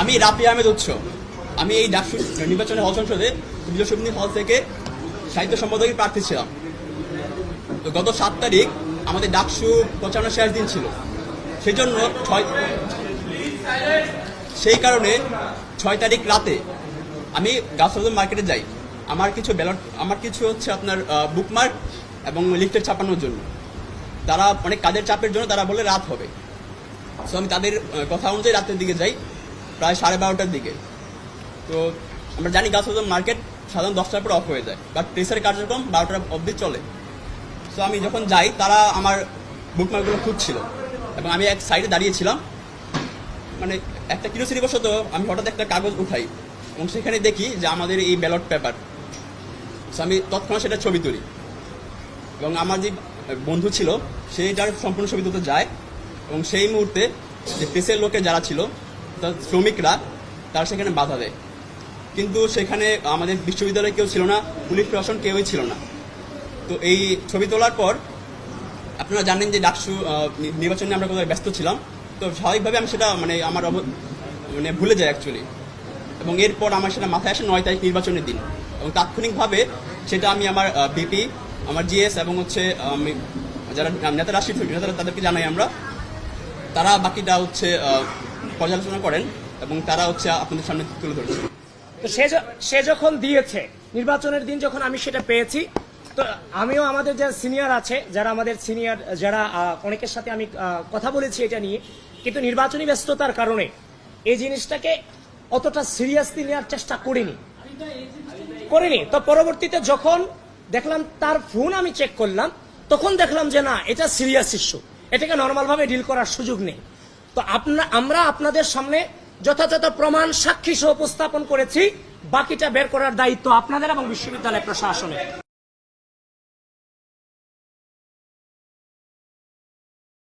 আমি রাফি আহমেদ উৎস। আমি এই ডাকসু নির্বাচনী হল সংসদে বিজয়সুবনি হল থেকে সাহিত্য সম্পাদকের প্রার্থী ছিলাম। তো গত 7 তারিখ আমাদের ডাকসু প্রচারণা শেষ দিন ছিল, সেই জন্য সেই কারণে 6 তারিখ রাতে আমি গাছবাজার মার্কেটে যাই। আমার কিছু ব্যালট, আমার কিছু হচ্ছে আপনার বুকমার্ক এবং লিফটেড ছাপানোর জন্য। তারা অনেক কাজের চাপের জন্য তারা বলে রাত হবে। সো আমি তাদের কথা অনুযায়ী রাতের দিকে যাই, প্রায় 12:30টার দিকে। তো আমরা জানি গাছবাজার মার্কেট সাধারণত 10টার পর অফ হয়ে যায়, বাট প্রেসের কার্যক্রম 12টা অবধি চলে। সো আমি যখন যাই তারা আমার বুকমার্কগুলো খুঁজছিল এবং আমি এক সাইডে দাঁড়িয়েছিলাম। মানে একটা কিউরিওসিটিবশত আমি হঠাৎ একটা কাগজ উঠাই এবং সেখানে দেখি যে আমাদের এই ব্যালট পেপার। সো আমি তৎক্ষণাৎ সেটা ছবি তুলি এবং আমার যে বন্ধু ছিল সেইটার সম্পূর্ণ ছবি তুলতে যায় এবং সেই মুহূর্তে যে প্রেসের লোকে যারা ছিল, শ্রমিকরা, তারা সেখানে বাধা দেয়। কিন্তু সেখানে আমাদের বিশ্ববিদ্যালয়ে কেউ ছিল না, পুলিশ প্রশাসন কেউই ছিল না। তো এই ছবি তোলার পর আপনারা জানেন যে ডাকসু নির্বাচনে আমরা কোথায় ব্যস্ত ছিলাম। তো স্বাভাবিকভাবে আমি সেটা আমার ভুলে যাই অ্যাকচুয়ালি। এবং এরপর আমার সেটা মাথায় আসে 9 তারিখ নির্বাচনের দিন, এবং তাৎক্ষণিকভাবে সেটা আমি আমার বিপি, আমার জিএস এবং হচ্ছে যারা নেতা, রাষ্ট্রীয় নেতারা, তাদেরকে জানাই আমরা। তারা বাকিটা হচ্ছে পর্যালোচনা করেন এবং তারা হচ্ছে আপনাদের সামনে তুলে ধরেছে। তো সে যখন দিয়েছে নির্বাচনের দিন, যখন আমি সেটা পেয়েছি, তো আমিও আমাদের যারা সিনিয়র আছে, যারা আমাদের সিনিয়র, যারা অনেকের সাথে আমি কথা বলেছি এটা নিয়ে, কিন্তু নির্বাচনী ব্যস্ততার কারণে এই জিনিসটাকে অতটা সিরিয়াসলি নেওয়ার চেষ্টা করিনি। তো পরবর্তীতে যখন দেখলাম তার ফোন আমি চেক করলাম, তখন দেখলাম যে না, এটা সিরিয়াস ইস্যু, এটাকে নর্মাল ভাবে ডিল করার সুযোগ নেই। তো আমরা আপনাদের সামনে যথাযথ প্রমাণ সাক্ষী সহ উপস্থাপন করেছি। বাকিটা বের করার দায়িত্ব আপনাদের এবং বিশ্ববিদ্যালয় প্রশাসনের।